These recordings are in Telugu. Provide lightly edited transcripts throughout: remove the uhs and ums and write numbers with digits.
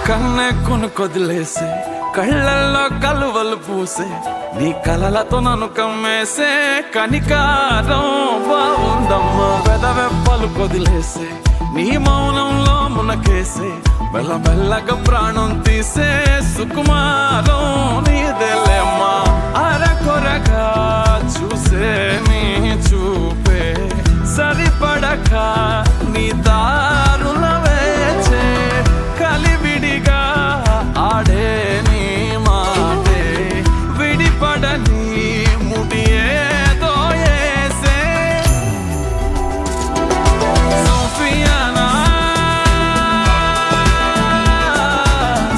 కన్నె కొదిలేసే కళ్ళల్లో కలువలు పూసే నీ కలలతో నన్ను కమ్మేసే కనికారం బాగుందమ్మా పెదవెప్పలు కొదిలేసే నీ మౌనంలో మునకేసే మెల్లమెల్లగా ప్రాణం తీసే సుకుమారం నీదేలేమ్మా అరకొరగా చూసే నీ చూపే సరిపడక నీ దారుల వేచే కలివిడిగా ఆడే నీ మాటే విడిపడని ముడియేదో ఏసే సోఫియానా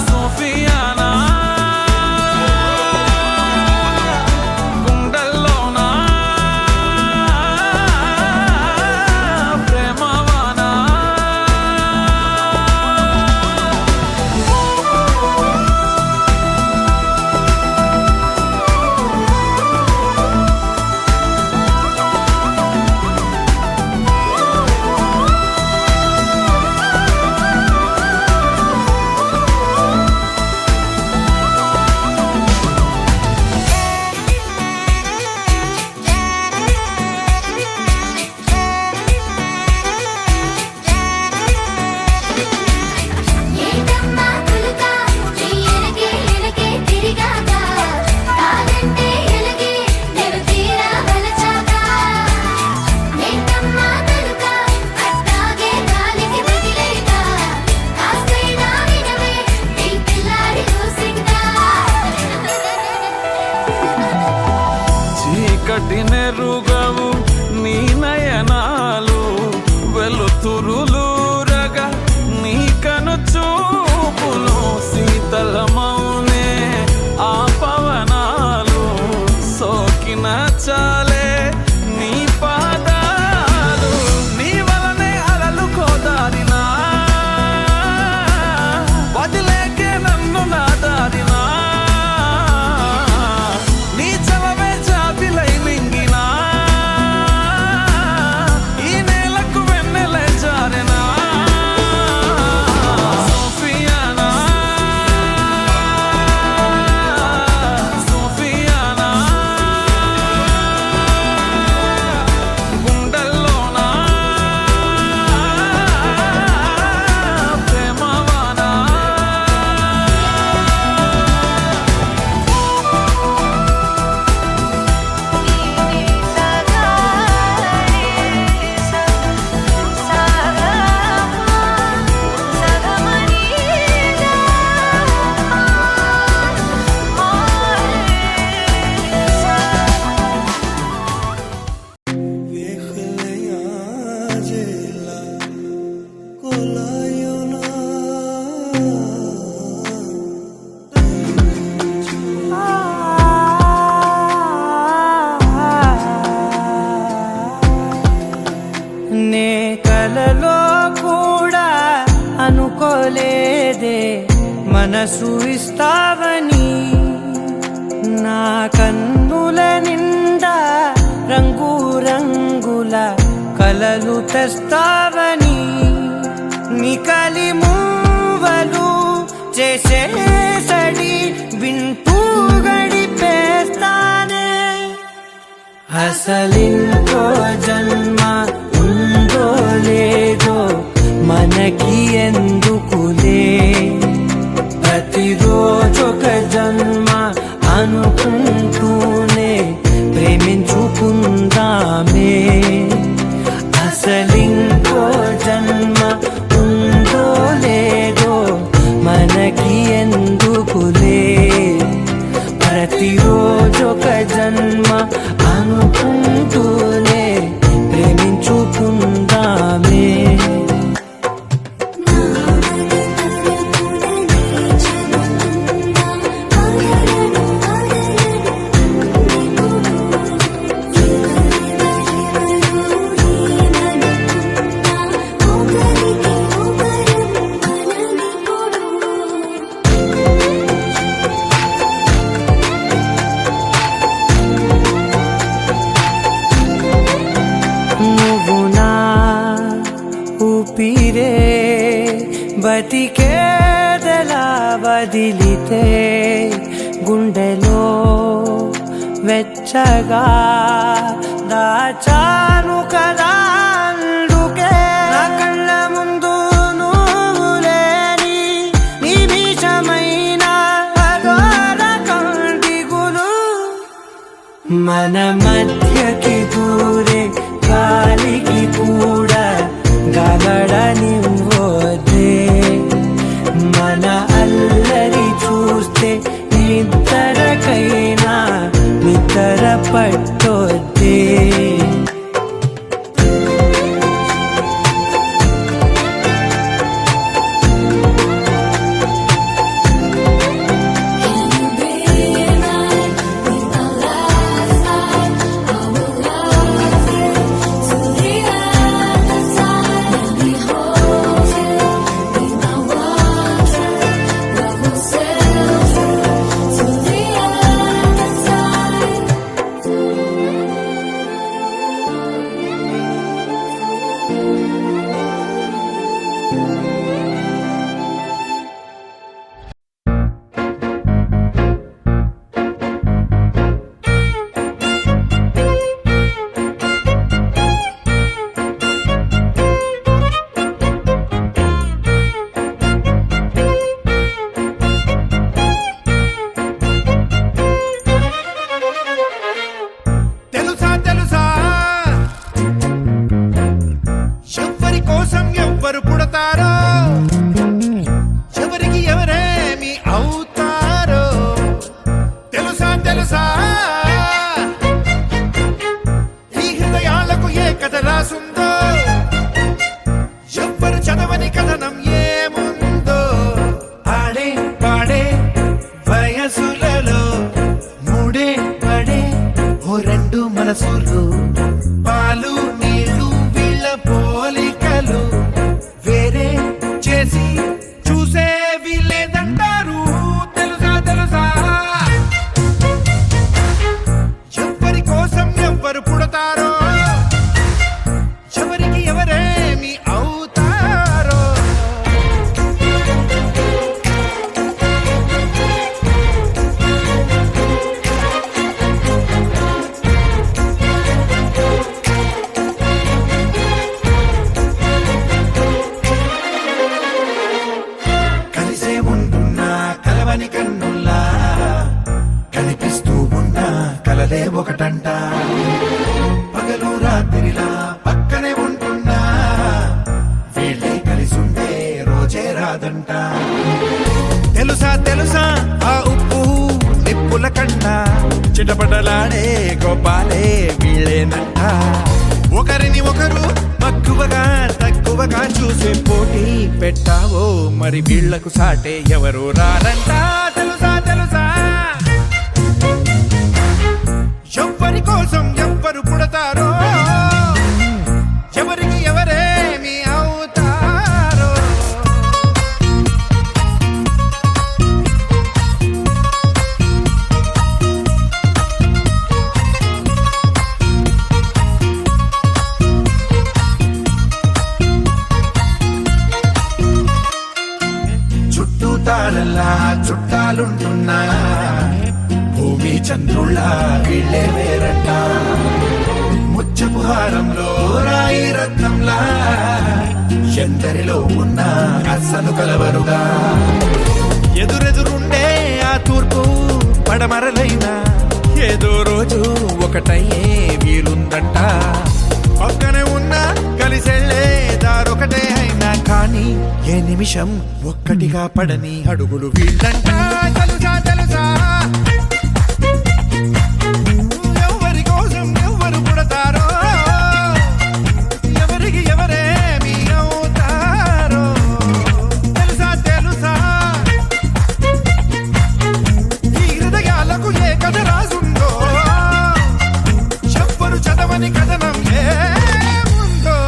సోఫియానా గుండెల్లోనా ప్రేమవానా నెరుగవు నీ నయనాలు వెలుతురులూరగా నీ కను చూపులు శీతలమౌనే ఆ పవనాలు సోకిన చాలే నీ పాదాలు నీ వలనే అలలు కోదారినా వదిలేకే నన్ను నా దారినా అనుకోలేదే మనసు ఇస్తావని నా కన్నుల నిండా రంగు రంగుల కలలు తెస్తావని నికలి మూవలు చేసేసడి వింటూ గడిపేస్తానే అసలింకో జన్మ ఉందో లేదో మనకి ఎందుకులే ప్రతిరోజొక జన్మ అనుకుంటూనే ప్రేమించుకుందామే అసలింకో జన్మ ఉందో లేదో మనకి ఎందుకులే ప్రతిరోజొక జన్మ అనుకుంటూనే ప్రేమించుకుందామే బతికేదెలా వదిలితే గుండెలో వెచ్చగా దాచాను కదా అందుకే నా కళ్ళ ముందు నువ్వు లేని నిమిషమైన అఘోర కంటిగులు మన మధ్యకి దూరే గాలికి కూడా గగడనివ్వదే మన అల్లరి చూస్తే నిద్రకైనా నిద్ర పట్టొద్దే ఎవరు పుడతారో ఎవరికి ఎవరేమి అవుతారో తెలుసా తెలుసా ఈ హృదయాలకు ఏ కథ రాసుందో ఎవ్వరు చదవని కథనం ఏముందో ఆడే పాడే వయసులలో మూడే పడే ఓ రెండు మనసులు పాలు నీళ్లు వీళ్ళ పోలికలు వేరే చేసి చూసే వీళ్ళేదంటారు తెలుసా తెలుసా ఎవరి కోసం ఎవ్వరు పుడతారో ఎవరికి ఎవరేమి అవుతారో కలిసే ఉంటున్నా కలవని కన్నుల్లా కనిపిస్తూ ఉన్నా కలలే ఒకటంట పగలు రాత్రిలా పక్కనే ఉంటున్నా వీళ్ళే కలిసుండే రోజే రాదంట తెలుసా తెలుసా ఆ ఉప్పు నిప్పుల కన్నా చిటపటలాడే గోపాలే వీళ్ళేనంట ఒకరిని ఒకరు మక్కువగా తక్కువగా చూసే పోటీ పెట్టావో మరి వీళ్లకు సాటే ఎవరు రారంట తెలుసా తెలుసా ఎవ్వరి కోసం ఎవ్వరు పుడతారో ఎవరికి ఎవరేమి అవుతారో చుట్టూ తాళల్లా చుట్టాలుంటున్నా భూమి చంద్రుళ్ళ వీళ్ళే వేరంట ముచ్చపు హారంలో రాయి రత్నంలా ఎందరిలో ఉన్న అస్సలు కలవరుగా ఎదురెదురుండే ఆ తూర్పు పడమరలైనా ఏదో రోజు ఒకటయ్యే వీలుందంట పక్కనే ఉన్న కలిసెళ్ళే దారొకటే అయినా కానీ ఏ నిమిషం ఒక్కటిగా పడని అడుగులు వీళ్ళంట తెలుసా తెలుసా ఎవరి కోసం ఎవరు పుడతారో ఎవరికి ఎవరేమి అవుతారో తెలుసా తెలుసా ఈ హృదయాలకు ఏ కథ రాసుందో ఎవ్వరు చదవని కథనం ఏముందో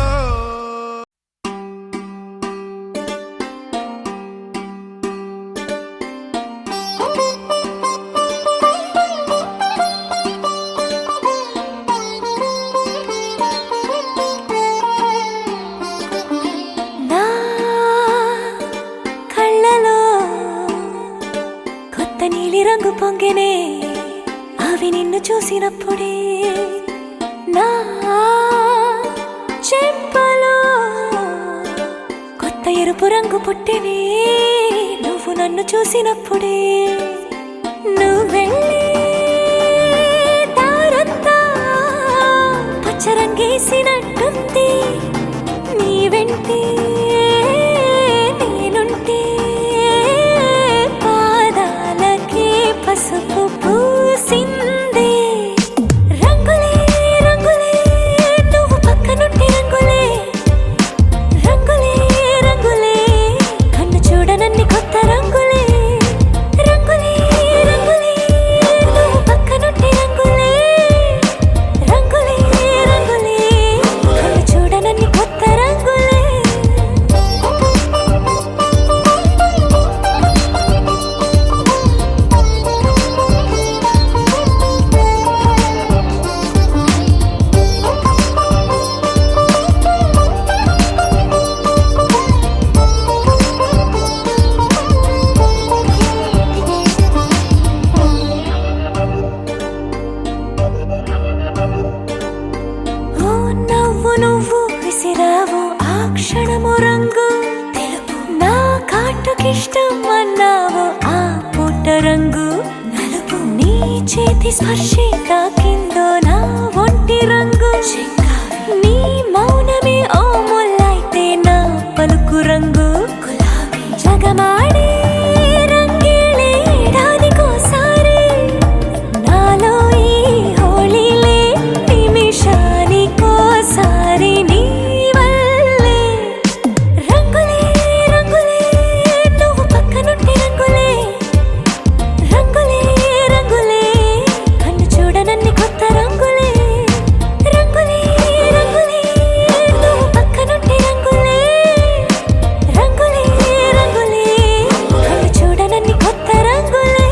నీలిరంగు పొంగెనే అవి నిన్ను చూసినప్పుడే నా చెంపలో కొత్త ఎరుపు రంగు పుట్టినే నువ్వు నన్ను చూసినప్పుడే నువ్వెళ్ళే దారంతా పచ్చరంగేసినట్టుంది నీ వెంటే నేనుంటే పాదాలకే పసుపు పూసిందే రంగులే రంగులే నువ్వు పక్కనుంటే రంగులే రంగులే రంగులే కన్ను చూడనన్ని కొత్త రంగులే రంగులే రంగులే నువ్వు పక్కనుంటే రంగులే రంగులే రంగులే కన్ను చూడనన్ని కొత్త రంగులే ఓ నవ్వు నువ్వు విసిరావు ఆ క్షణము రంగు తెలుపు నా కాటుకిష్టం అన్నావు ఆ పుట్ట రంగు నలుపు నీ చేతి స్పర్శే తాకిందో నా ఒంటి రంగు నీ మౌనమే ఓ ముల్లైతే నా పలుకు రంగు గులాబీ జగమాడే రంగేళే ఏడాదికోసారి నాలో ఈ హోళీలే నిమిషానికోసారి నీ వల్లే రంగులే రంగులే నువ్వు పక్కనుంటే రంగులే రంగులే రంగులే కన్ను చూడనన్ని కొత్త రంగులే రంగులే రంగులే నువ్వు పక్కనుంటే రంగులే రంగులే రంగులే కన్ను చూడనన్ని కొత్త రంగులే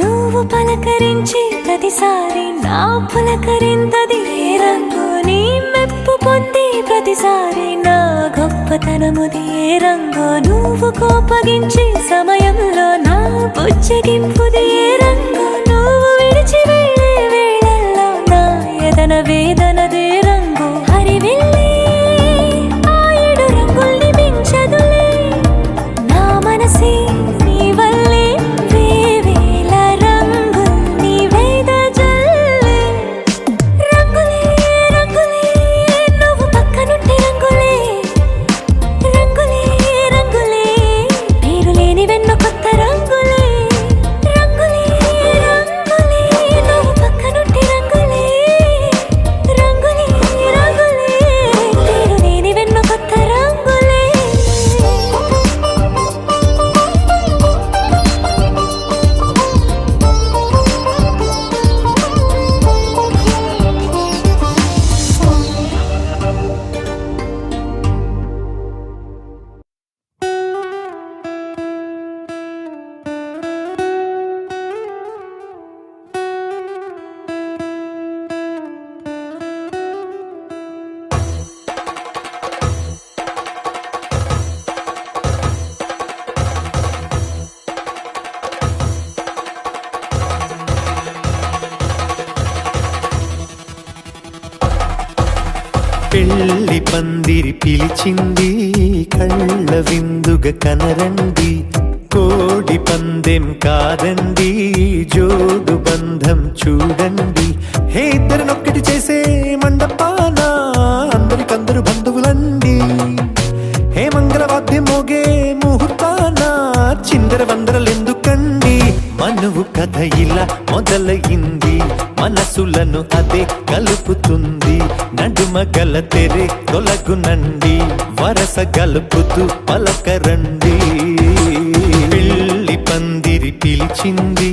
నువ్వు పలకరించి ప్రతిసారి నా పులకరింతది ఏ రంగు నీ మెప్పు పొంది ప్రతిసారి నా గొప్పతనముది ఏ రంగు నువ్వు కోపగించే సమయంలో నా బుజ్జగింపుది ఏ రంగు నువ్వు విడిచి వెళ్ళే వేళల్లో నా ఎదన వేదనదే రంగు హరివిల్లే ఆ ఏడు రంగుల్ని మించదులే నా మనసే నీ వల్లే వేవేల రంగుల్ని వెదజల్లే రంగులే రంగులే నువ్వు పక్కనుంటే రంగులే రంగులే రంగులే పేరు లేని వెన్న కొత్త రంగులే రంగులే రంగులే నువ్వు పక్కనుంటే రంగులే రంగులే రంగులే పేరు లేని వెన్న కొత్త రంగులే పెళ్లి పందిరి పిలిచింది కళ్ళ విందుగ కనరండి కోడి పందెం కాదండి జోడు బంధం చూడండి హే ఇద్దరినొక్కటి చేసే మండపాన అందరికందరు బంధువులండి హే మంగళవాద్యం మోగే ముహూర్తాన చిందర వందరలెందుకండి మనువు కథ ఇలా మొదలయింది మనసులను అదే కలుపుతుంది నడుమ గల తెరే తొలగునండి వరస గలుపుతూ పలకరండి పెళ్లి పంది పిలిచింది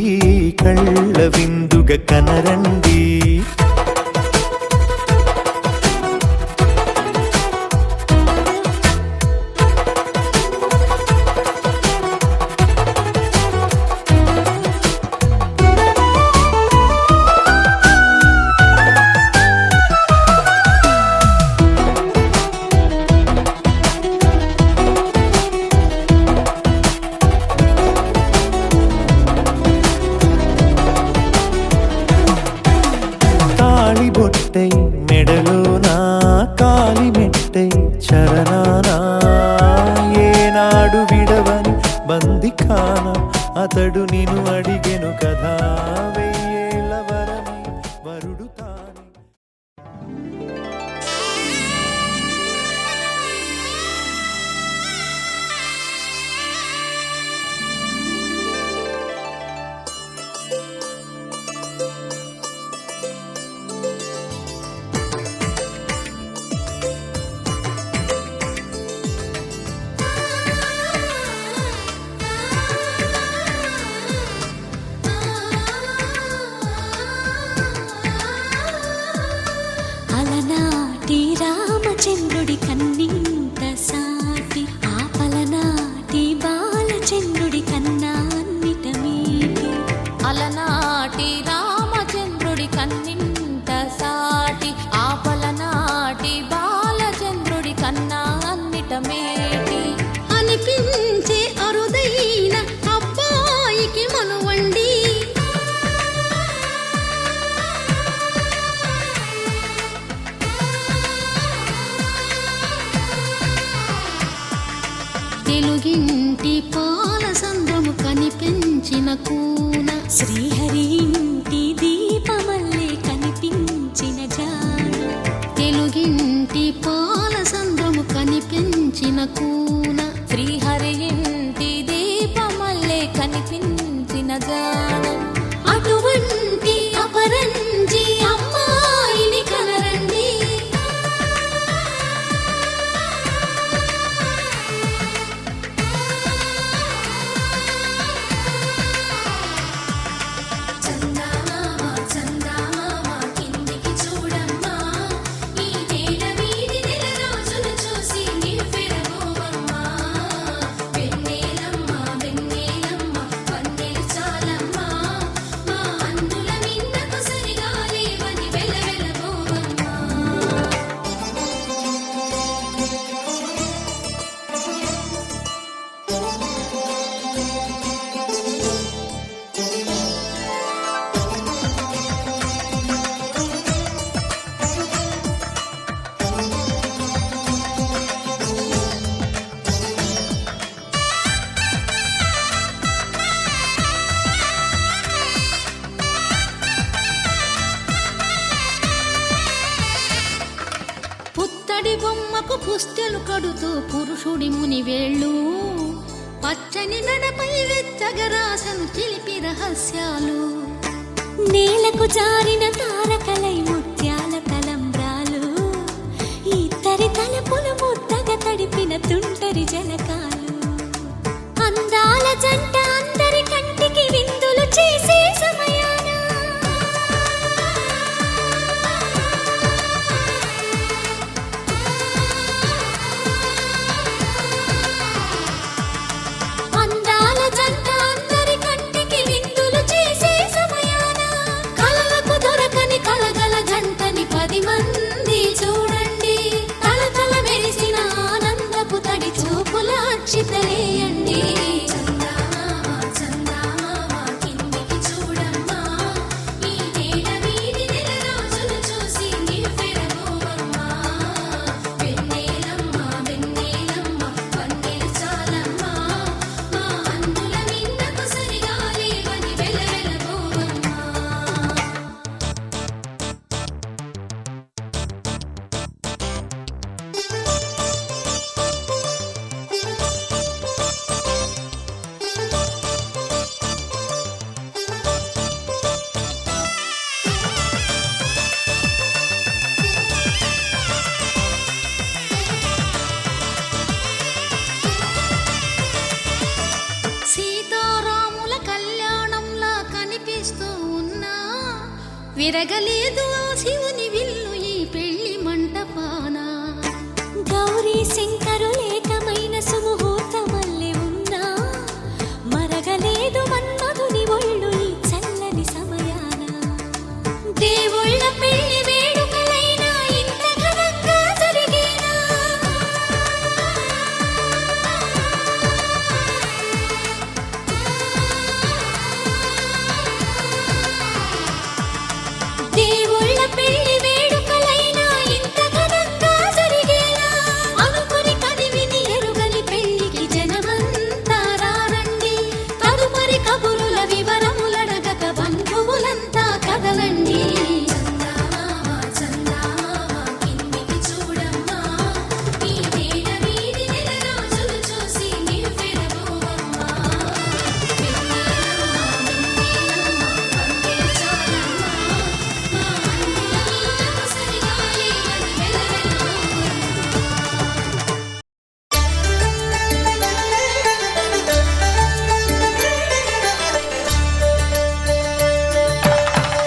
కళ్ళ విందుగా కనరండి. బొట్టై మెడలోనా కాలి మెట్టై చరణానా ఏనాడు విడవని బందిఖాన అతడు నిన్ను అడిగెను కదా వెయ్యేళ్ళ వరమే వరుడు తానే. అలనాటి రామచంద్రుడి కన్నింత సాటి ఆపలనాటి బాలచంద్రుడి కన్నా అన్నిట మీటి. అలనాటి రామచంద్రుడి కన్నింత సాటి ఆపలనాటి బాలచంద్రుడి కన్నా అన్నిట మేటి అనిపించే అరుదైన అబ్బాయికి మనువండి. తెలుగింటి పాల సంద్రము కనిపించిన కూన శ్రీహరి ఇంటి దీపమల్లే కనిపించిన జాడ. తెలుగింటి పాల సంద్రము కనిపించిన కూన శ్రీహరి ఇంటి దీపమల్లే కనిపించిన జాడ. అటువంటి అపరంజి అమ్మాయిని కనరండి. చందమామ చందమామ కిందికి చూడమ్మా, ఈ నేల వీడి నెల రోజులు చూసి నివ్వెరబోవమ్మా. వెన్నెలమ్మ వెన్నెలమ్మ వన్నెలు చాలమ్మా, మా అన్నుల మిన్నకు సరిగా లేవని వెలవెలబోవమ్మా. పుత్తడి బొమ్మకు పుస్తెలు కడుతూ పురుషుడి ముని వేళ్ళు పచ్చని మెడపై వెచ్చగరాసను చిలిపి రహస్యాలు. నేలకు జారిన తారకలై ముత్యాల తలంబ్రాలు ఇద్దరి తలపులు ముద్దగా తడిపిన తుంటరి జలకాలు. అందాల జంట అందరి కంటికి విందులు చేసే సమయాన అందాల జంట అందరి కంటికి విందులు చేసే సమయాన కలలకు దొరకని కలగల జంటని 10 మంది చూడండి. తలతల మెరిసిన ఆనందపు తడి చూపుల అక్షితలేయండి. చందమామ విరగలేదు ఆ శివుని విల్లు ఈ పెళ్లి మంటపాన. గౌరీ శంకరు ఏకమైన సుముహూర్తమల్లె ఉన్నా మరగలేదు మన్మధుని ఒళ్ళు ఈ చల్లని సమయాన. దేవుళ్ళ పెళ్లి వేడుకలైనా ఇంత ఘనంగా జరిగేనా? దేవుళ్ళ పెళ్లి వేడుకలైనా ఇంత ఘనంగా జరిగేనా? అనుకుని కదివిని ఎరుగని పెళ్లికి జనమంతా రారండి. తదుపరి కబురుల వివరములడగక బంధువులంతా కదలండి. చందమామ చందమామ కిందికి చూడమ్మా ఈ నేల వీడి నెల రోజులు చూసి నివ్వెరబోవమ్మా. వెన్నెలమ్మ పంపే చాలమ్మా మా అన్నుల నీడకు సరిగాలి అది వెలవెలబోవమ్మా.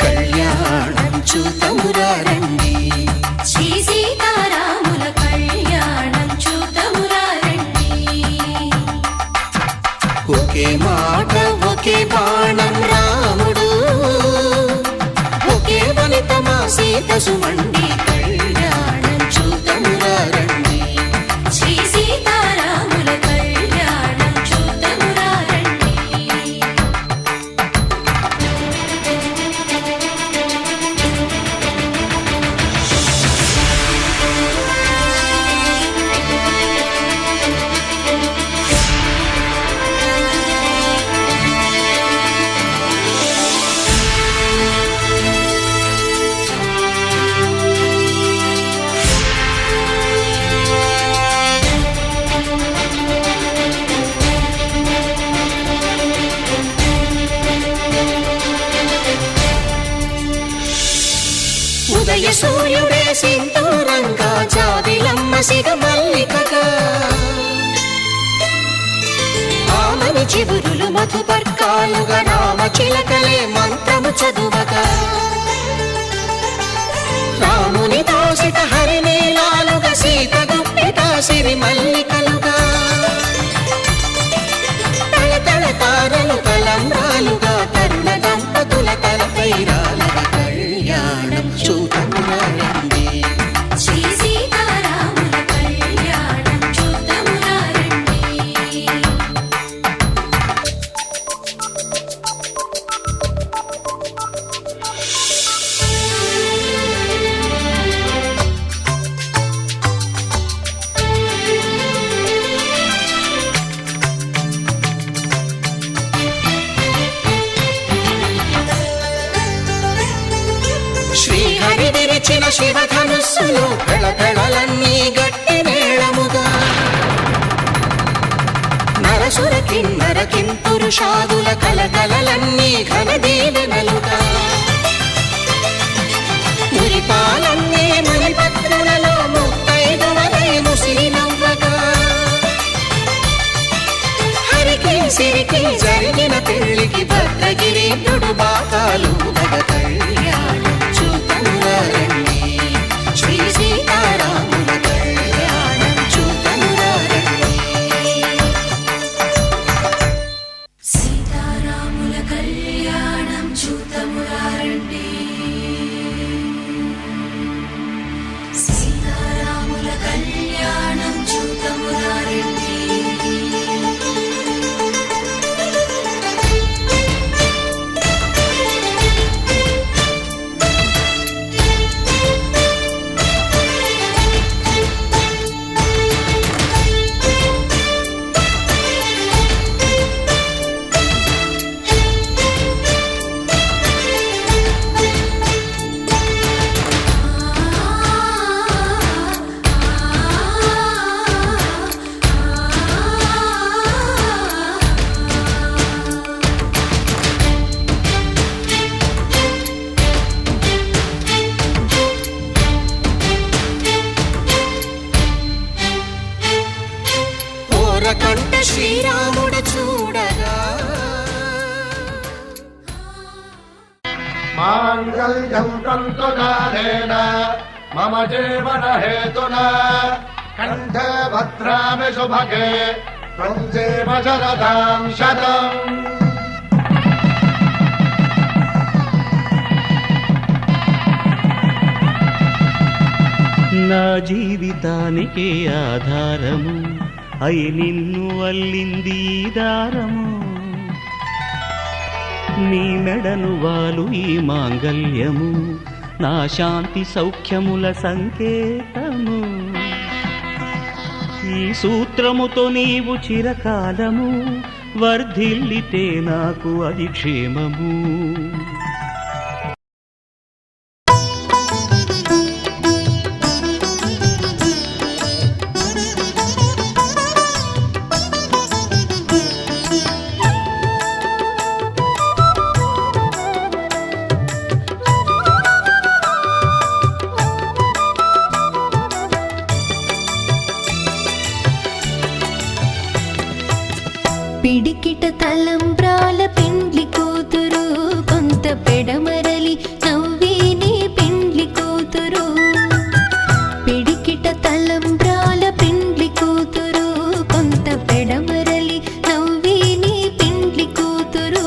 కళ్యాణం చూతమురారండి, శ్రీ సీతారాముల కళ్యాణం చూతమురారండి. ఒకే మాట ఒకే బాణం రాముడు, ఒకే వనిత మా సీత సుమండి. కళ్యాణం చూతమురారండి, శ్రీ సీతారాముల కళ్యాణం చూతమురారండి. ఉదయ సూర్యుడే సింధూరంగా జాబిలమ్మ సిగ మల్లికగా, ఆమని చివురులు మధుపర్కాలుగా రామ చిలకలే మంత్రము చదువగా, రాముని దోసిట హరినీలాలుగా సీత గుప్పిట సిరి మల్లికలుగా, తళతళ తారలు తలంబ్రాలుగా తరుణ దంపతుల తలపైరాలుగా. కళ్యాణం చూతమురారండి, శ్రీ సీతారాముల కళ్యాణం చూతమురారండి. శ్రీహరి విరిచిన శివధనుస్సులు కళకళలన్నీ గట్టి మేళముగా, నరసుర కిన్నర కింపురుషాదుల కలకలలన్నీ ఘన దీవెనలుగా, మురిపాలన్నీ మణిపత్రులలో ముత్తైదువలై ముసిరి నవ్వగా, హరికి సిరికి జరిగిన పెళ్లికి భద్రగిరీంద్రుడు బాకాలు గగ. కళ్యాణం చూతమురారండి, శ్రీ సీతారాముల కళ్యాణం చూతమురారండి. సీతారాముల కళ్యాణం చూతమురారండి. సీతారాముల కళ్యాణం చూతమురారండి. మాంగళ్యం తంతునానేన మమ జీవన హేతునా కంఠే భద్రామి శుభగే త్వం జీవ శరదాం శతం. నా జీవితానికి ఆధారము అయి నిన్ను అల్లింది ఈ దారము. నీ మెడను వాలు ఈ మాంగల్యము నా శాంతి సౌఖ్యముల సంకేతము. ఈ సూత్రముతో నీవు చిరకాలము వర్ధిల్లితే నాకు అది క్షేమము. పిడికిట తలంబ్రాల పెండ్లి కూతురు కొంత పెడమరలి నవ్వేనే పెండ్లి కూతురు. పిడికిట తలంబ్రాల పెండ్లి కూతురు కొంత పెడమరలి నవ్వేనే పెండ్లి కూతురు.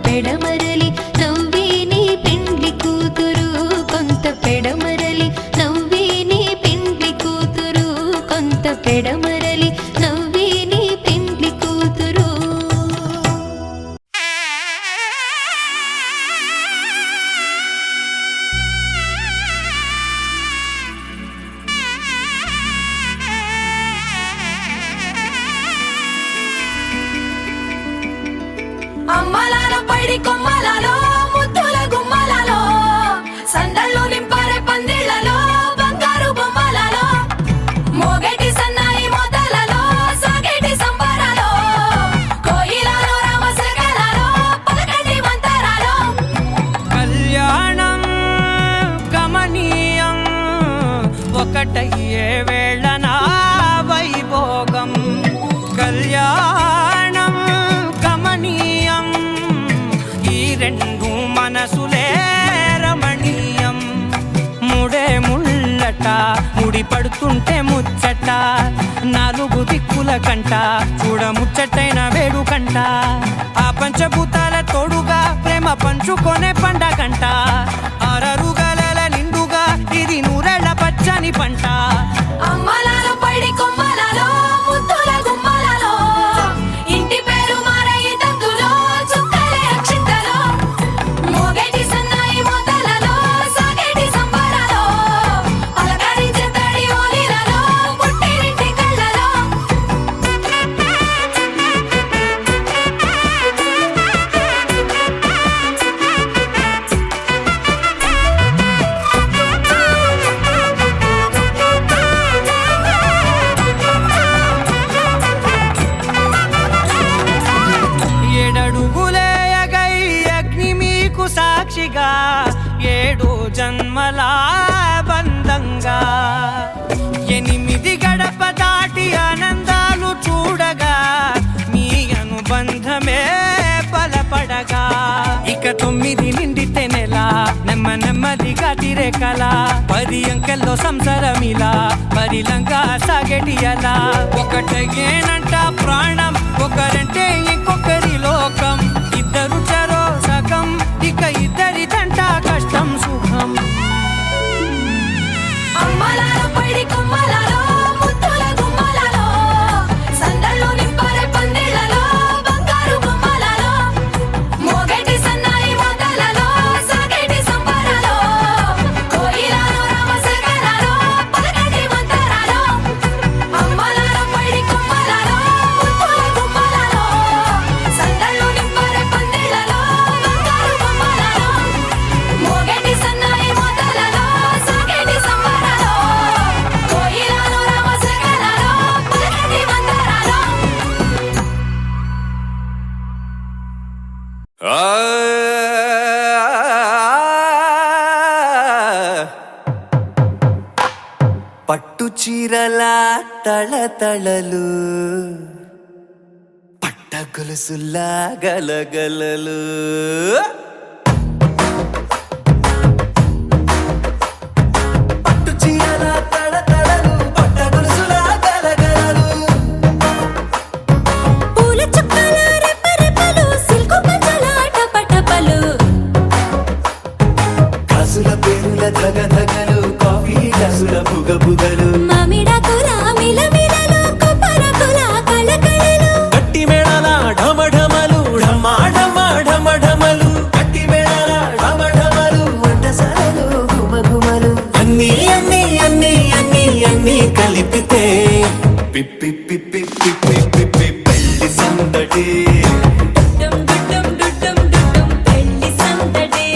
పెడమరలి నవ్వే నీ పెండ్లి కూతురు కొంత పెడమరలి నవ్వే నీ పెండ్లి కూతురు కొంత పెడమరలి నవ్వే నీ పెండ్లి కూతురు అమ్మలాల పైడి కొమ్మలలో ముద్దుల గుమ్మలలో సందళ్ళు నింపారే పందిళ్లలో బంగారు బొమ్మలలో మోగేటి సన్నాయి మోతలలో సాగేటి సంబరాలో కోయిలలో రామశకలలో పలకటి మంతరాలో కళ్యాణం గమనీయం ఒకటయ్యే వేళ నా వైభోగం కళ్యాణం గమనీయం ఈ రెండు మనసులే రమణీయం ముడే ముళ్ళట ముడి పడుతుంటే ముచ్చట నాలుగు దిక్కుల కంట చూడ ముచ్చటైన వేడుకంట ఆ పంచభూతాల తోడుగా ప్రేమ పంచుకొనే పండగంట అరరుగల నిండుగా ఇది నూరెళ్ళ పచ్చని పంట అమ్మలాల పైడి కొమ్మలలో ముద్దుల గుమ్మలలో ఇంటి పేరు మారయి తందులో చుక్కలే అక్షింతలో మోగేటి సన్నాయి మోతలలో సాగేటి సంబరాలో పలకరించే తడి ఓలిలలో పుట్టినింటి కళ్ళలో ఏడడుగులే ఎగై అగ్ని మీకు సాక్షిగా ఏడు జన్మల బంధంగా 8 గడప దాటి ఆనందాలు చూడగా మీ అనుబంధమే బలపడగా ఇక 9 నిండితే నెల నెమ్మదిగా తిరే కల 10 అంకెల్లో సంసారమిలా పరిలంగా సాగేటి అలా ఒకటేనంట ప్రాణం ఒకరంటే ఇంకొకరి లోకం ఇద్దరు చరో సగం ఇక ఇద్దరిదంట కష్టం సుఖం అమ్మలాల పైడి కొమ్మలలో ముద్దుల గుమ్మలలో సందళ్ళు నింపారే పందిళ్లలో బంగారు బొమ్మలలో మోగేటి సన్నాయి మోతలలో సాగేటి సంబరాలో కోయిలలో రామశకలలో పలకటి మంతరాలో అమ్మలాల పైడి కొమ్మలలో ముద్దుల గుమ్మలలో సందళ్ళు నింపారే పందిళ్లలో బంగారు బొమ్మలలో మోగేటి సన్నాయి మోతలలో సాగేటి సంబరాలో కోయిలలో రామశకలలో పలకటి మంతరాలో పట్టు చీరల తళతళలు పట్ట గొలుసుల్లా గలగలలు పట్టు చీరల తళతళలు పట్ట గొలుసుల్లా గలగలలు పూల చుక్కల రెప్పరెప్పలు సిల్కు పంచల టపటపలు కాసుల పేరుల ధగధగలు కాఫీ గ్లాసుల బుగబుగలు మామిడాకుల మిలమిలలు కొబ్బరకుల కళకళలు గట్టి మేళాల ఢమఢమలు ఢమాఢమఢమఢమలు గట్టి మేళాల ఢమఢమలు వంటసాలలు గుమగుమలు అన్నీ అన్నీ అన్నీ అన్నీ అన్నీ కలిపితే పిప్పి పిప్పి పిప్పి పిప్పి పెళ్లి సందడి డుడ్డం డుడ్డం డుడ్డం డుడ్డం పెళ్లి సందడి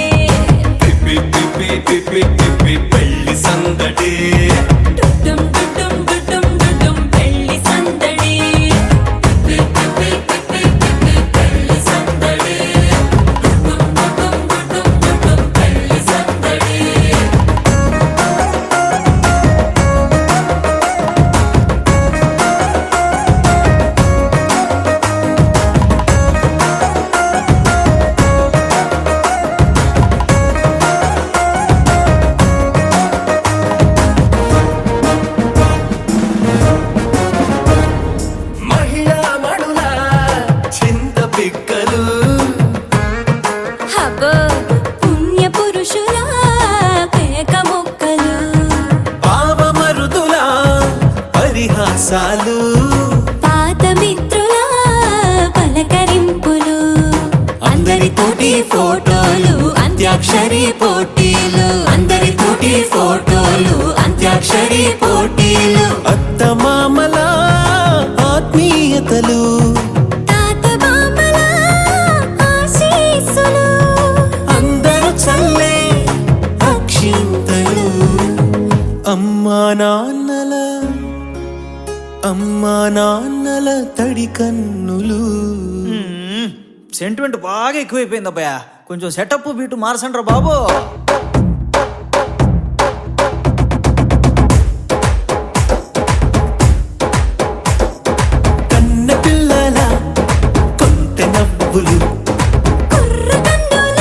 పిప్పి పిప్పి పిప్పి పిప్పి పెళ్లి సందడి డుడ్డం సరసాలు పాత మిత్రుల పలకరింపులు అందరితోటి ఫోటోలు అంత్యాక్షరి పోటీలు అందరితోటి ఫోటోలు అంత్యాక్షరి పోటీలు అత్తమామల ఆత్మీయతలు తాత బామ్మల ఆశీస్సులు అందరూ చల్లే అక్షింతలు అమ్మా నాన్నల తడి కన్నులు. సెంటిమెంట్ బాగా ఎక్కువైపోయింది అబ్బాయ, కొంచెం సెటప్ బీటు మార్చండ్రా బాబు. కన్న పిల్లల కొంటె నవ్వులు కుర్రకందుల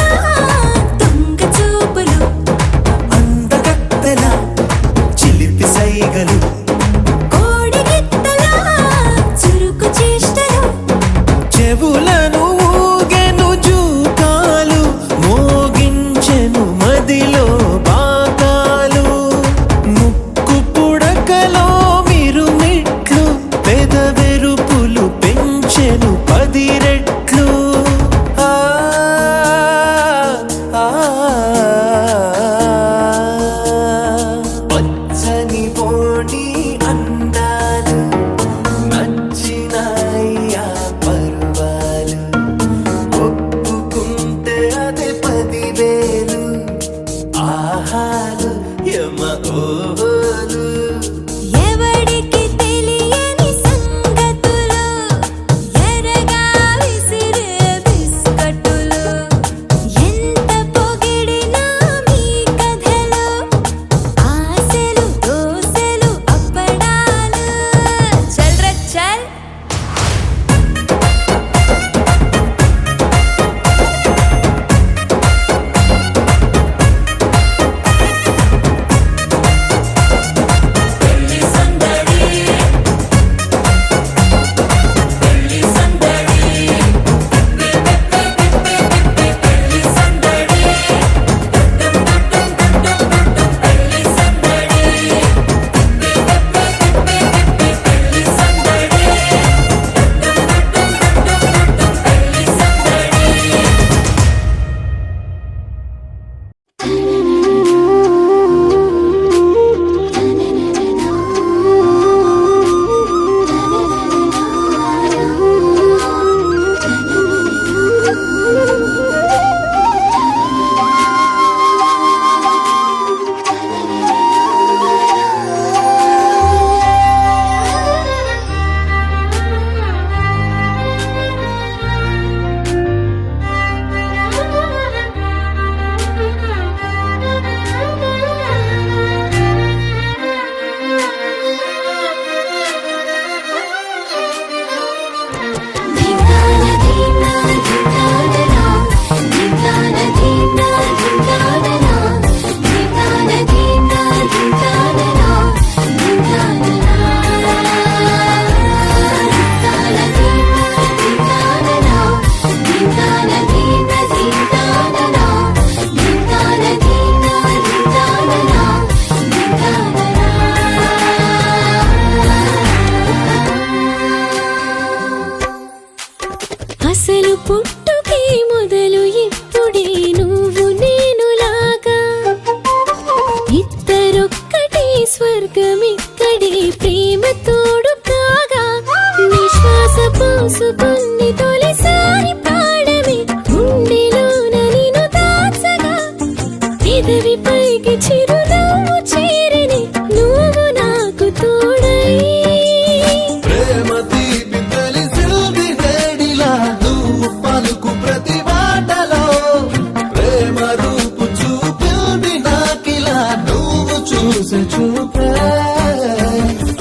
దొంగ చూపులు అందగత్తెల చిలిపి సైగలు కోడిగిత్తల చురుకు చేష్టలు చెవులను ఊగెను జూకాలు మోగించెను మదిలో బాకాలు ముక్కు పుడకలో మిరుమిట్లు పెదవెరుపులు పెంచెను 10 రెట్లు ఆ ఆ పచ్చని పోటీ అందాలు నచ్చినాయ్యా పర్వాలు ఒప్పుకుంటే అదే 10,000 ఆహాలు యమ ఓహోలు ఎవడికి తెలియని సంగతులు ఎరగా విసిరే బిస్కట్టులు ఎంత పొగిడినా మీ కథలు ఆశలు దోశలు అప్పడాలు చల్ రే చల్ అసలు పుట్టుకే మొదలు ఇప్పుడే నువ్వు నేనులాగా ఇద్దరొక్కటే స్వర్గమిక్కడే ప్రేమ తోడు కాగా నిశ్వాస పోసుకుని తొలిసారి పాడమే గుండెలోన నిన్ను దాచగా పెదవి పైకి చిరునవ్వు చేరని నువ్వు నాకు తోడై ప్రేమ తీపి తెలిసింది వేడిలా నువ్వు పలుకు ప్రతి మాటలో ప్రేమ రూపు చూపింది నాకిలా నువ్వు చూసే చూపే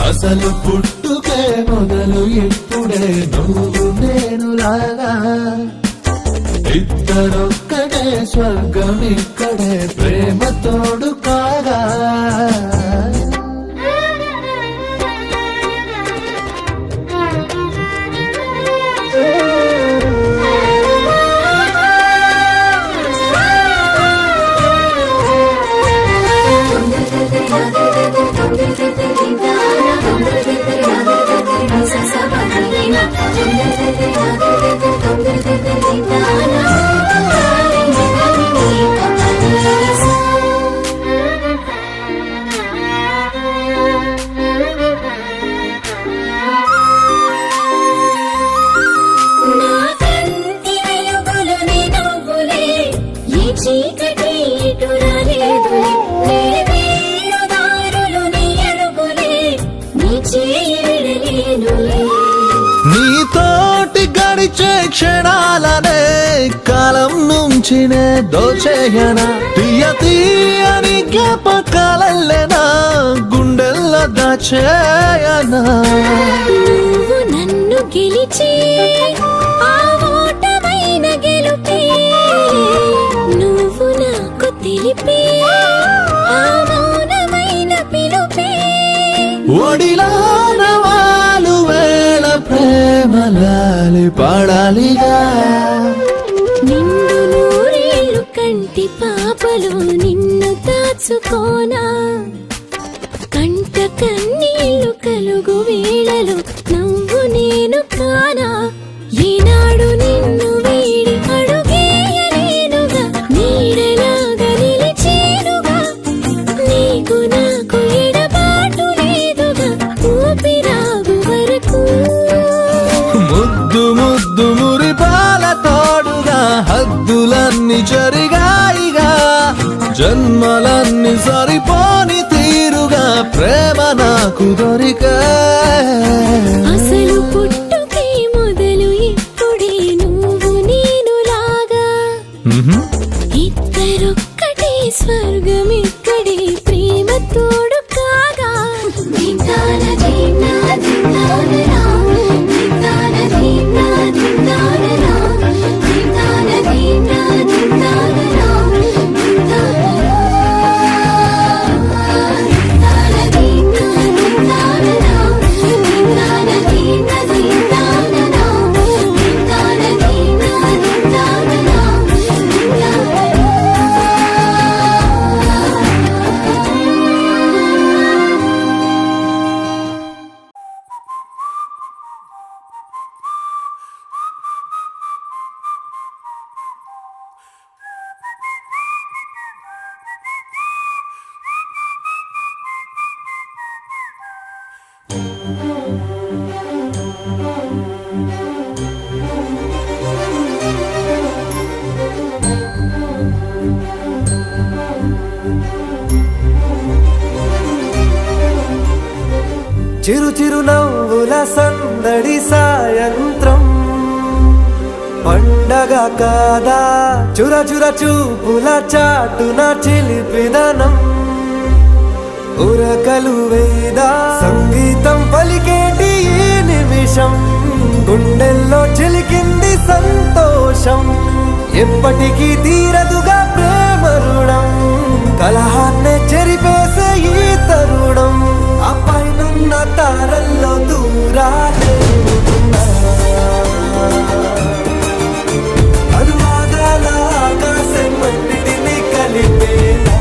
అసలు పుట్టుకే మొదలు ఇప్పుడే నువ్వు నేనులాగా ఇద్దరొక్కడే స్వర్గం ఇక్కడే ప్రేమ తోడు కాగా Dum dum dum dum dum dum dum dum dum dum dum dum dum dum dum dum dum చీకటి ఇటు రాలేదులే నీ వేరు దారులు నీ అడుగులే నీ చేయి విడలేనులే నీతోటి గడిచే క్షణాలనే కాలం నుంచి నే దోచేయనా తీయ తీయని జ్ఞాపకాలెనా గుండెల్లో దాచేయనా నువ్వు నన్ను గెలిచి ఆ ఓటమైన గెలుపే నువ్వు నాకు తెలిపే ఆ మౌనమైన పిలుపే ఒడిలోన వాలు వేళ ప్రేమలాలి పాడాలిగా నిన్ను నూరేళ్ళు కంటి పాపలు నిన్ను దాచుకోనా కంట కన్నీళ్లు కలుగు వేళలు నవ్వు నేను కానా ఈనాడు నిన్ను వీడి అడుగేయలేనుగా నీడలాగా నిలిచేనుగా నీకు నాకు ఎడబాటు లేదుగా ఊపిరాగు వరకు ముద్దు ముద్దు మురిపాల తోడుగా హద్దులన్నీ జరిగాయిగా జన్మలన్నీ సరిపోని తీరుగా ప్రేమ నాకు దొరికా అసలు పుట్టుకే మొదలు ఇప్పుడే నువ్వు నేను లాగా ఇద్దరొక్కటే స్వర్గం ఇక్కడే ప్రేమ తోడు కాగా దిందాన దిందా దిందానరా దిందాన దిందా దిందానరా దిందాన దిందా దిందానరా చిరు చిరు నవ్వుల సందడి సాయంత్రం పండగ కాదా చుర చుర చూపుల చాటున చిలిపిదనం ఉరకలు వేదా సంగీతం పలికేటి ఈ నిమిషం గుండెల్లో చిలికింది సంతోషం ఎప్పటికీ తీరదుగా ప్రేమ రుణం కలహాన్నే చెరిపేసే ఈ తరుణం ఆ పైనున్న తారల్లో దూరాలే ఉన్నా. అనువాదాల ఆకాశం అన్నిటినీ కలిపేలా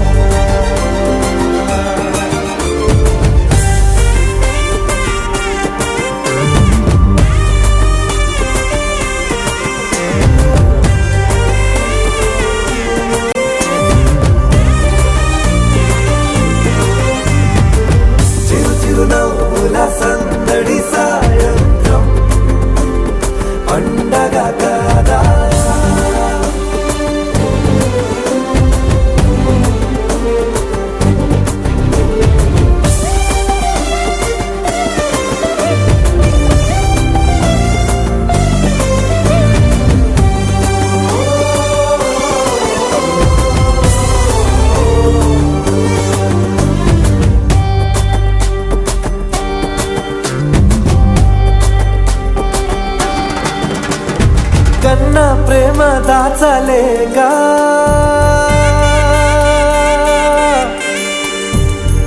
చిరు చిరు నవ్వుల సందడి సాయంత్రం పండగ కాదా కన్నా ప్రేమ దాచలేగా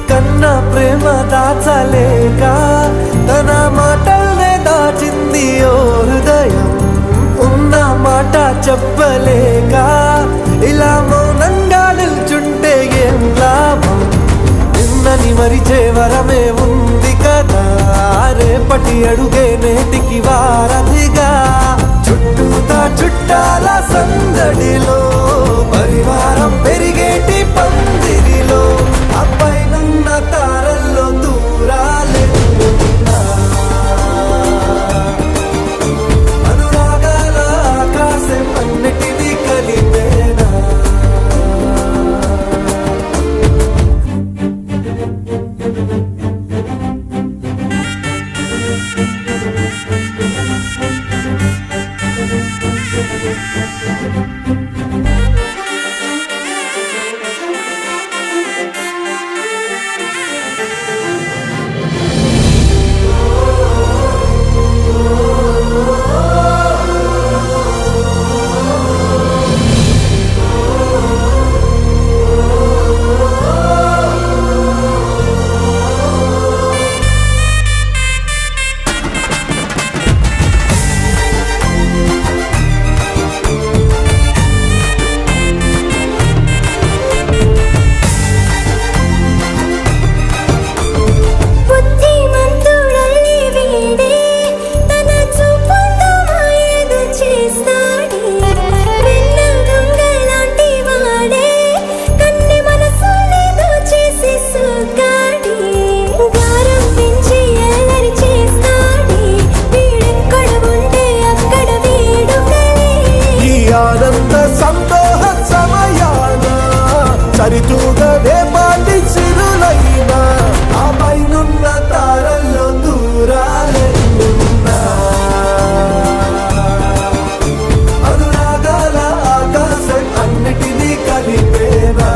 కన్నా ప్రేమ దాచలేగా తన మాటల్నే దాచింది ఓ హృదయం ఉన్న మాట చెప్పలేక ఇలా మౌనంగా నిల్చుంటే ఏం లాభం నిన్నని మరిచే వరమే ఉంది కదా రేపటి అడుగే నేటికి వారధిగా చుట్టూతా చుట్టాల సందడిలో పరివారం పెరిగేటి పందిరిలో అబ్బాయినున్న తారల్లో దూరాలే ఉన్నా. అనురాగాల ఆకాశం అన్నిటినీ కలిపేనా సరితూగవే పాటి సిరులైనా ఆ పైనున్న తారల్లో దూరాలెన్నున్నా అనురాగాల ఆకాశం అన్నిటినీ కలిపేనా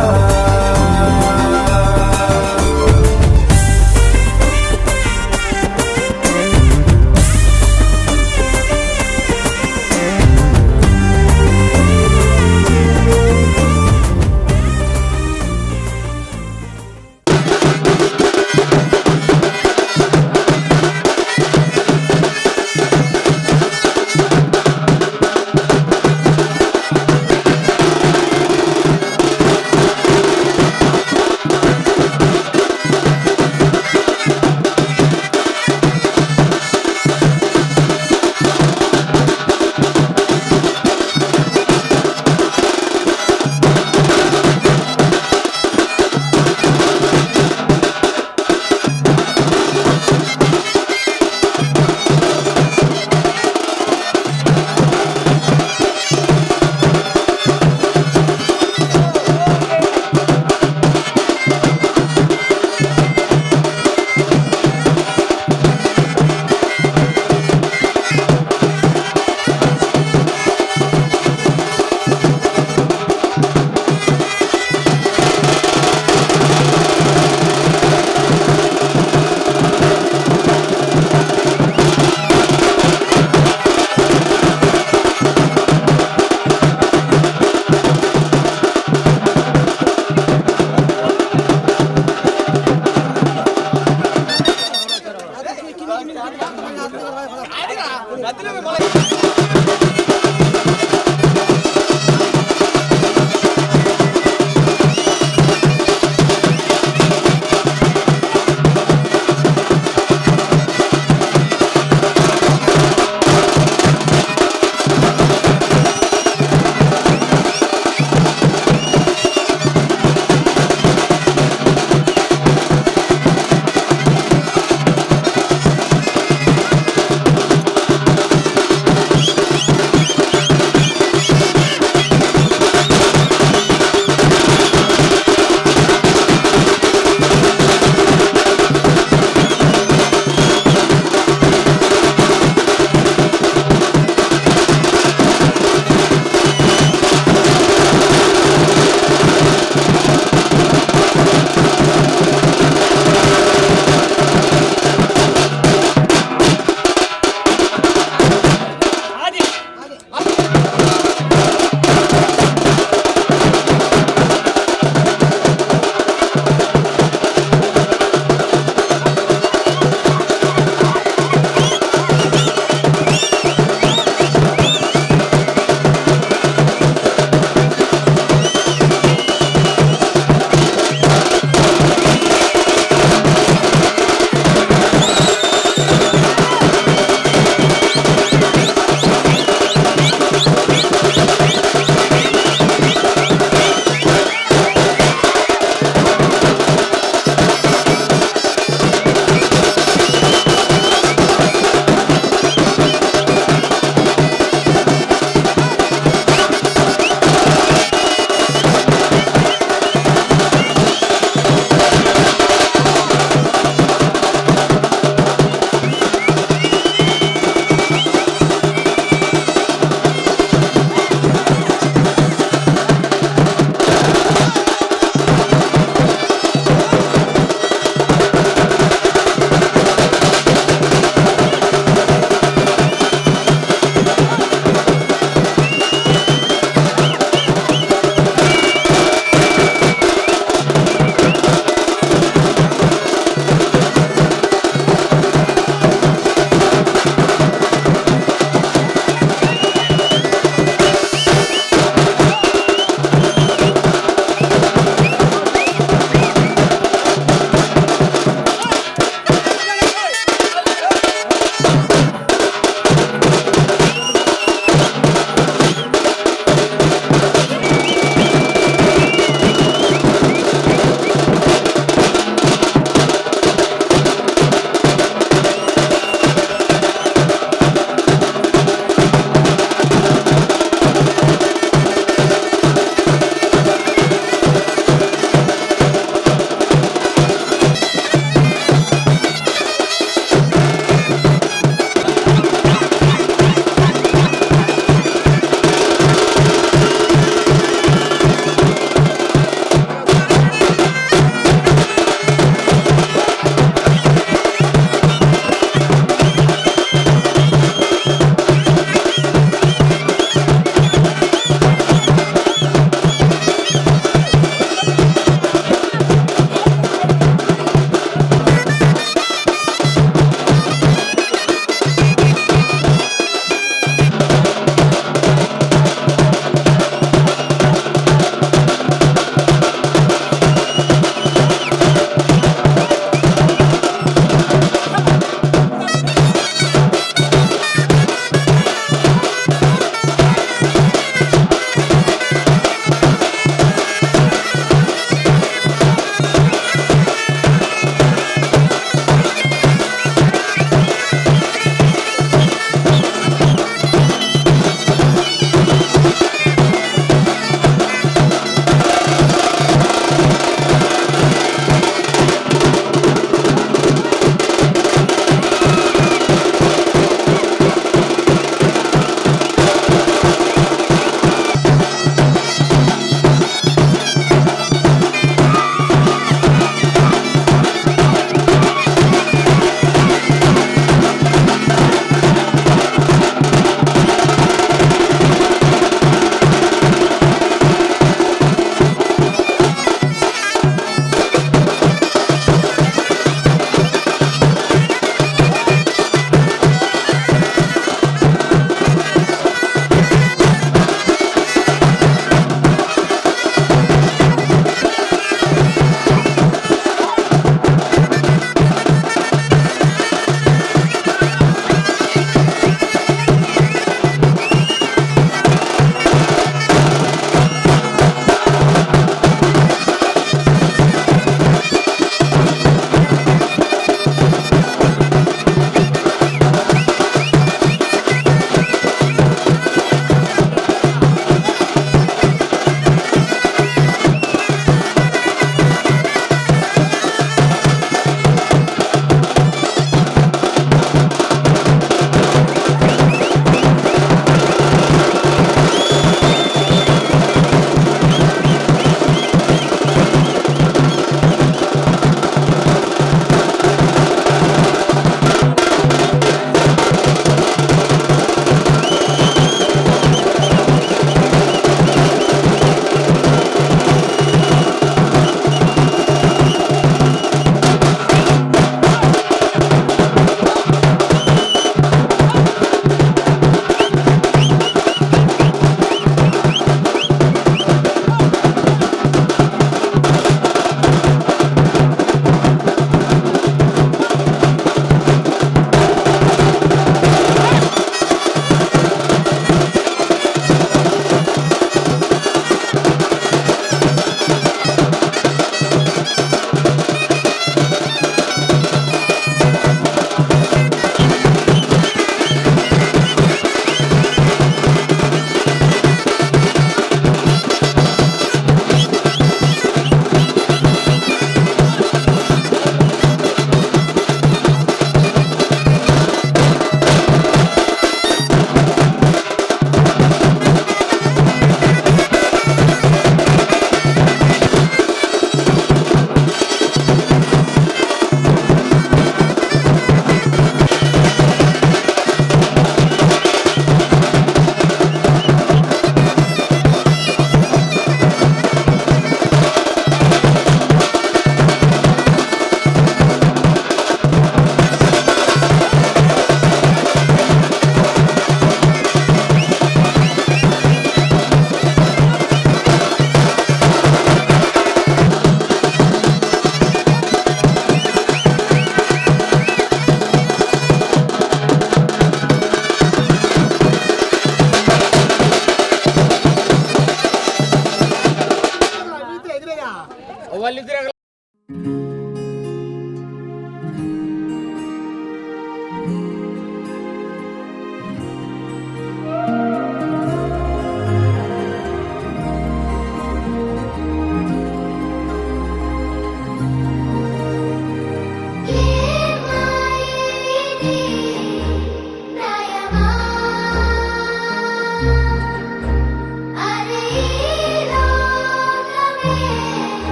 వాళ్ళిద్దరు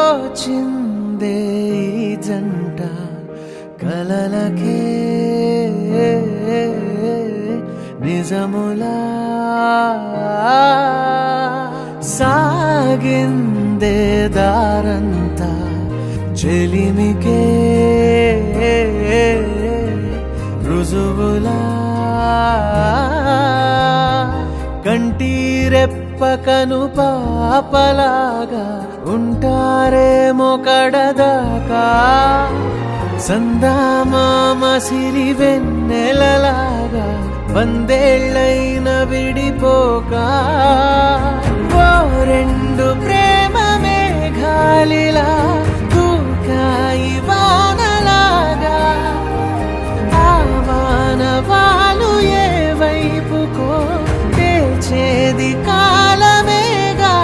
తోచిందే ఈ జంట కలలకే నిజములా సాగిందే దారంతా చెలిమికే రుజువులా కంటిరెప్పకను పాపలాగా ఉంటారేమో కడదాకా సందామామ సిరి వెన్నెలలాగా వందేళ్ళైన విడిపోక ఓ రెండు ప్రేమ మేఘాలిలా దూకాయి వానలాగా ఆ వానవాలు ఏ వైపుకో తెచేది కాలమేగా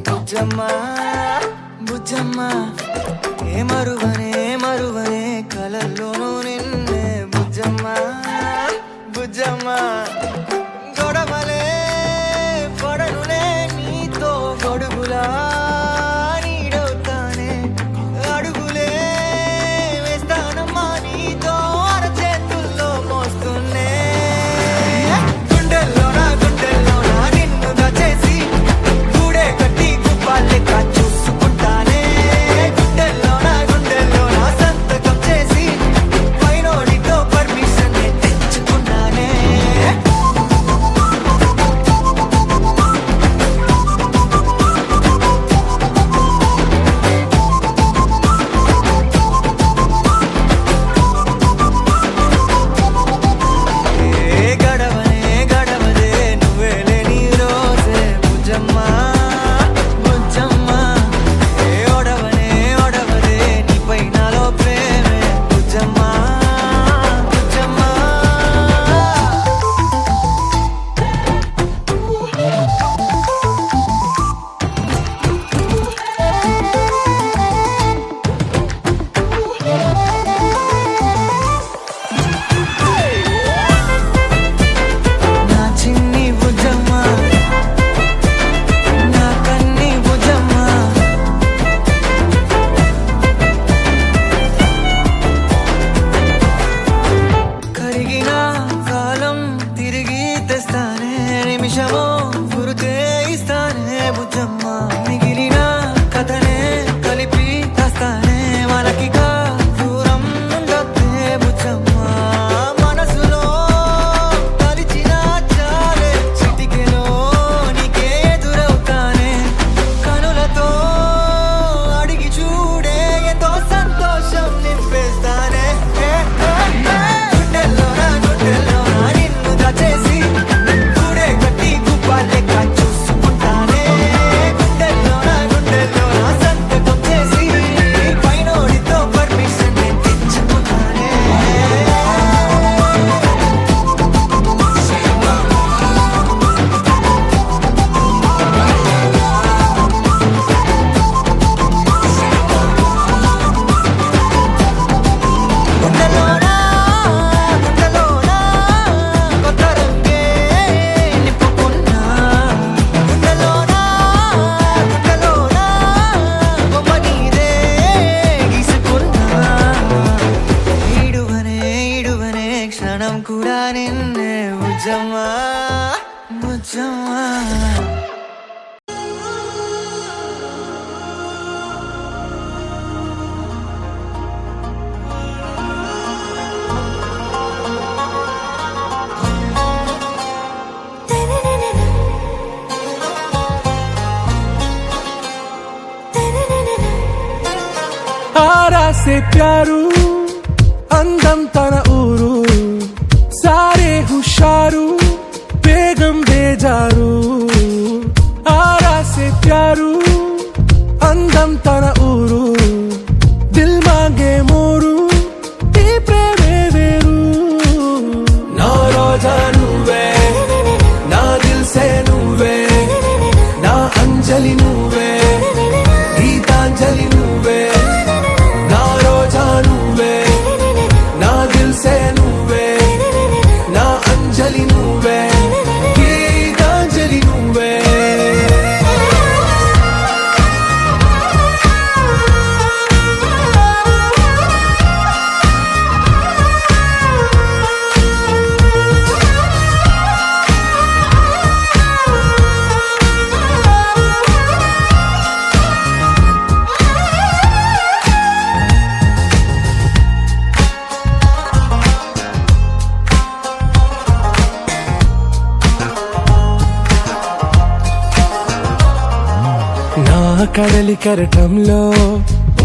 బుజ్జమ్మ బుజ్జమ్మ ఏ మరువనే మరు ఆరాసే ప్యారు అందం తన ఊరు సారే హుషారు బేగం బేజారు ఆరాసే ప్యారు అందం తన ఊరు దిల్ మాంగే మోరు ఈ ప్రేమే వేరు నా రోజా నువ్వే నా దిల్ సే నువ్వే నా అంజలి నువ్వే గీతాంజలి నువ్వే నా రోజా నువ్వే నా దిల్ సే నువ్వే నా అంజలి నువ్వే గీతాంజలి నువ్వే నా కడలి కరటంలో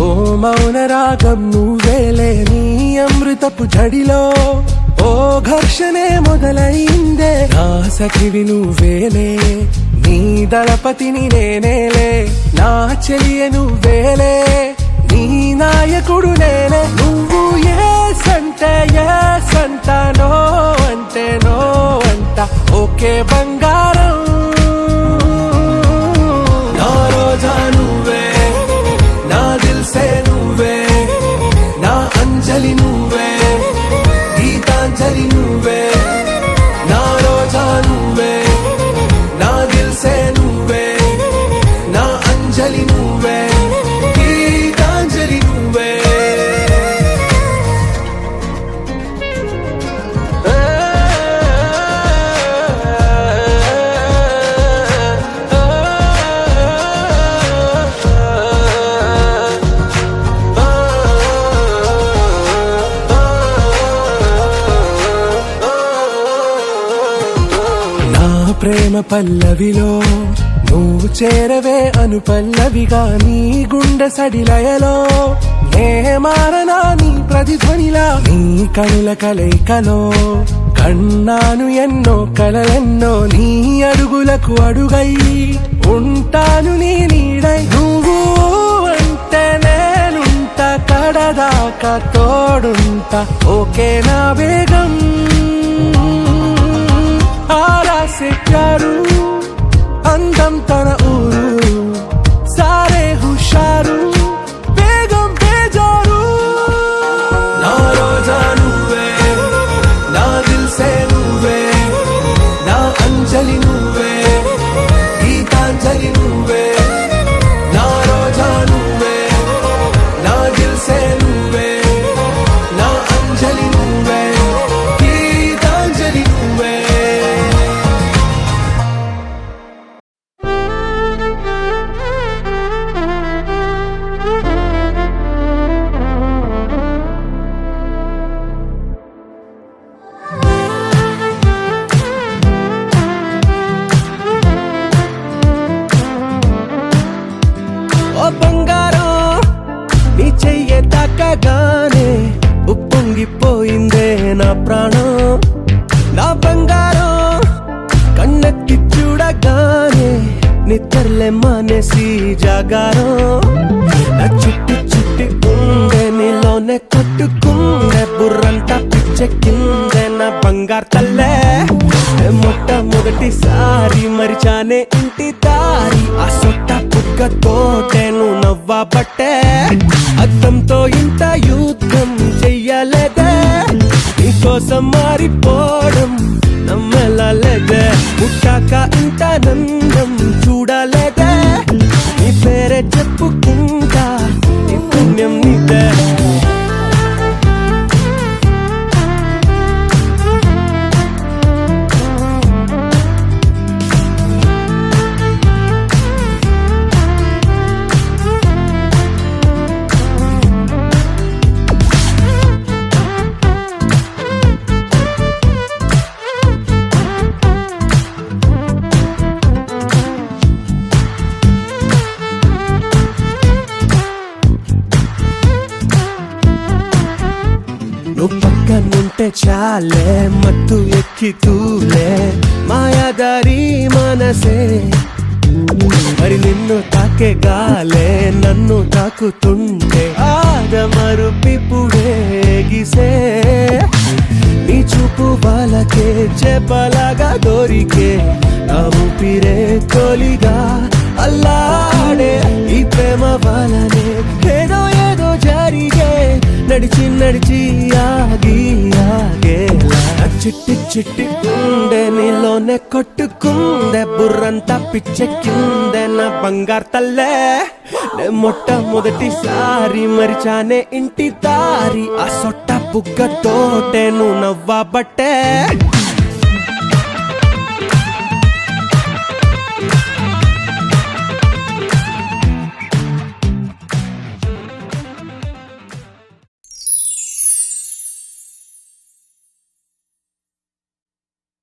ఓ మౌన రాగం నువ్వేలే నీ అమృతపు జడిలో ఓ ఘర్షణే మొదలైందే నా సఖివి నువ్వేలే నీ దళపతిని నేనేలే నా చెలియ నువ్వేలే నీ నాయకుడు నేనే నువ్వు ఏ సంట నో అంటే నో అంట ఓకే బంగారం నా రోజా నువ్వే నా దిల్ సే నువ్వే నా అంజలి నువ్వే గీతాంజలి నువ్వే నా రోజా నువ్వే నా దిల్ సే నువ్వే నా అంజలి నువ్వే గీతాంజలి నువ్వే నా ప్రేమ పల్లవిలో నువ్వు చేరవే అను పల్లవిగా నీ గుండె సడిలయలో నే మారనా నీ ప్రతిధ్వనిలా నీ కనుల కలయికలో కన్నాను ఎన్నో కలలెన్నో నీ అడుగులకు అడుగై ఉంటాను నీ నీడై నువ్వు అంటే నేనుంట కడదాకా తోడుంటా ఓకే నా బేగం ఆరాసే ప్యారు అందం తన ఊరు సారే హుషారు బేగం బేజారు నా రోజా నువ్వే నా దిల్ సే నువ్వే నా అంజలి నువ్వే గీతాంజలి నువ్వే నా రోజా నువ్వే నా దిల్ సే నువ్వే నా అంజలి నువ్వే గీతాంజలి నువ్వే ఓ బంగారం నీ చెయ్యే తాకగానే ఉప్పొంగిపోయిందే నా ప్రాణం నా బంగారం కన్నెత్తి చూడగానే నిద్రలే మానేసి జాగారం నా చుట్టి చుట్టి ఉండే నీలోనే కొట్టుకుందే బుర్రంతా పిచ్చెక్కిందే నా బంగారు తల్లే మొట్టమొదటిసారి మరిచానే ఇంటి దారి ఆ సొట్ట పుక్కతోటే నువ్వు నవ్వబట్టే అద్దంతో ఇంత యుద్ధం చెయ్యలేదే నీకోసం మారిపోవడం నమ్మలేదే పుట్టాక ఇంత నందం చూడలేదే నీ పేరే చెప్పుకుంటా నీ పుణ్యం నీదే పక్కనుంటే చాలే మత్తు ఎక్కి తూలే మాయాదారి మనసే మరి నిన్ను తాకే గాలే నన్ను తాకుతుంటే ఆదమరుపిపుడే గిసే నీ చూపు వాళ్ళకే చెప్పలాగా దొరికే నా ఊపిరే తొలిగా అల్లాడే ఈ ప్రేమ వాళ్ళనే ఏదో ఏదో జరిగే నడిచి నడిచి ఆగి ఆగేలా చిట్టి చిట్టి ఉండే నీలోనే కొట్టుకుందే బుర్రంతా పిచ్చెక్కిందే నా బంగారు తల్లే నే మొట్టమొదటిసారి మరిచానే ఇంటి దారి ఆ సొట్ట బుగ్గతోటే నువ్వు నవ్వబట్టే